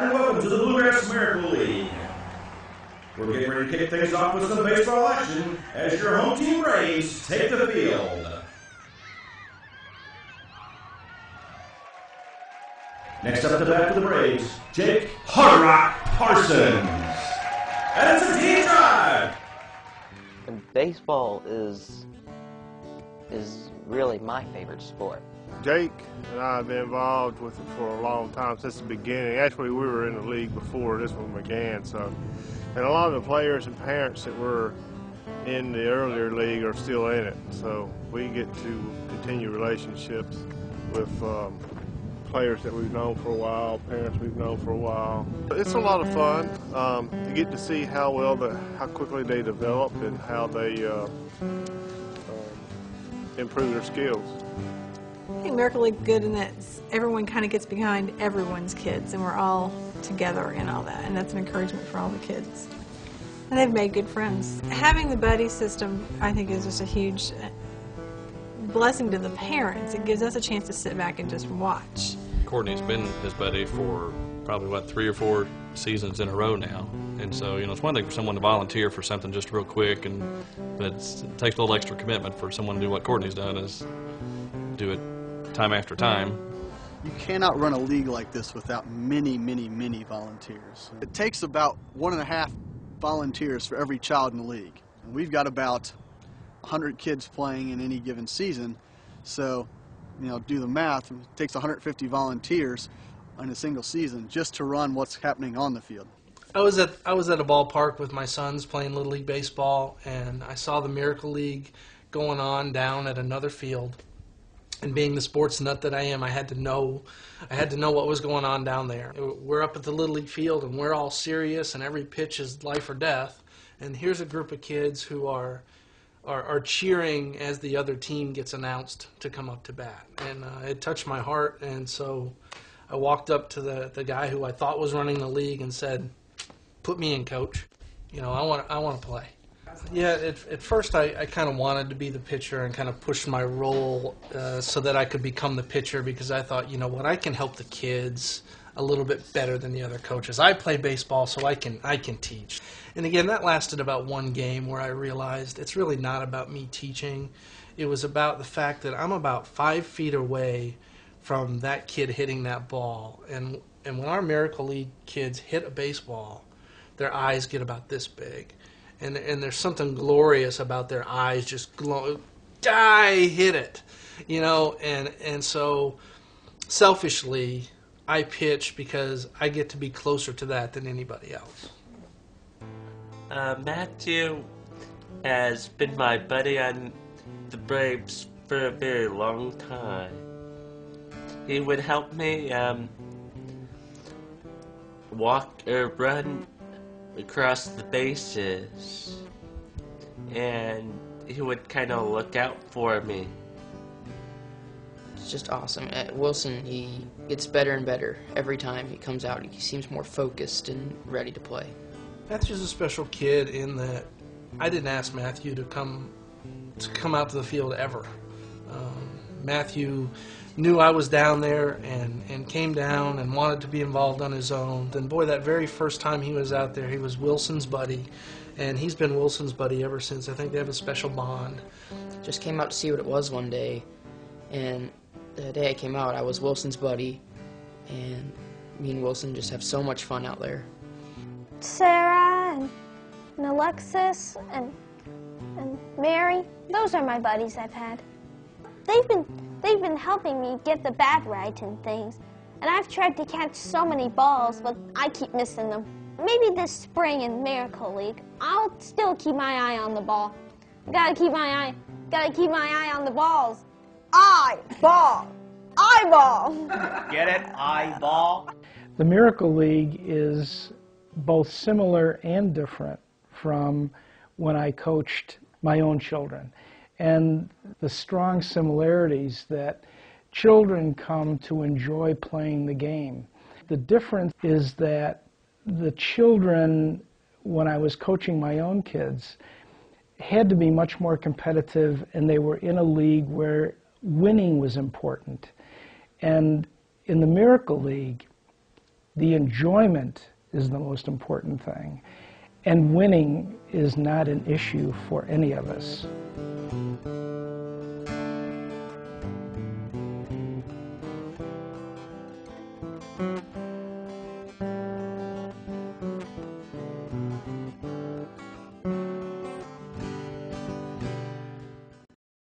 and welcome to the Bluegrass Miracle League. We're getting ready to kick things off with some baseball action as your home team Braves take the field. Next up to bat for the Braves, Jake Hard Rock Parsons. And it's a deep drive. And baseball is really my favorite sport. Jake and I have been involved with it for a long time, since the beginning. Actually, we were in the league before this one began. So, and a lot of the players and parents that were in the earlier league are still in it. So we get to continue relationships with players that we've known for a while, parents we've known for a while. It's a lot of fun to get to see how quickly they develop and how they improve their skills. I think Miracle League good in that everyone kind of gets behind everyone's kids, and we're all together and all that, and that's an encouragement for all the kids. And they've made good friends. Having the buddy system, I think, is just a huge blessing to the parents. It gives us a chance to sit back and just watch. Courtney's been his buddy for probably, 3 or 4 seasons in a row now. And so, it's one thing for someone to volunteer for something just real quick, but it takes a little extra commitment for someone to do what Courtney's done, is do it time after time. You cannot run a league like this without many, many, many volunteers. It takes about 1.5 volunteers for every child in the league. And we've got about 100 kids playing in any given season. So, do the math. It takes 150 volunteers in a single season just to run what's happening on the field. I was at a ballpark with my sons playing Little League Baseball, and I saw the Miracle League going on down at another field. And being the sports nut that I am, I had to know what was going on down there. We're up at the Little League field, and we're all serious, and every pitch is life or death. And here's a group of kids who are cheering as the other team gets announced to come up to bat. And it touched my heart, and so I walked up to the guy who I thought was running the league and said, "Put me in, coach. I want to play." Yeah, at first I kind of wanted to be the pitcher and kind of push my role so that I could become the pitcher, because I thought, I can help the kids a little bit better than the other coaches. I play baseball, so I can teach. And again, that lasted about 1 game where I realized it's really not about me teaching. It was about the fact that I'm about 5 feet away from that kid hitting that ball. And when our Miracle League kids hit a baseball, their eyes get about this big. And there's something glorious about their eyes just glowing. I hit it, and so selfishly I pitch because I get to be closer to that than anybody else. Matthew has been my buddy on the Braves for a very long time. He would help me walk or run across the bases, and he would kind of look out for me. It's just awesome. At Wilson, he gets better and better every time he comes out. He seems more focused and ready to play. Matthew's a special kid in that I didn't ask Matthew to come out to the field ever. Matthew knew I was down there and came down and wanted to be involved on his own. And boy, that very first time he was out there, he was Wilson's buddy, and he's been Wilson's buddy ever since. I think they have a special bond. Just came out to see what it was one day, and the day I came out, I was Wilson's buddy, and me and Wilson just have so much fun out there. Sarah and Alexis and Mary, those are my buddies I've had. They've been helping me get the bat right and things. And I've tried to catch so many balls, but I keep missing them. Maybe this spring in Miracle League, I'll still keep my eye on the ball. Gotta keep my eye on the balls. Eyeball! Get it? Eyeball? The Miracle League is both similar and different from when I coached my own children. And the strong similarities that children come to enjoy playing the game. The difference is that the children, when I was coaching my own kids, had to be much more competitive, and they were in a league where – winning was important. And in the Miracle League, The enjoyment is the most important thing. And winning is not an issue for any of us.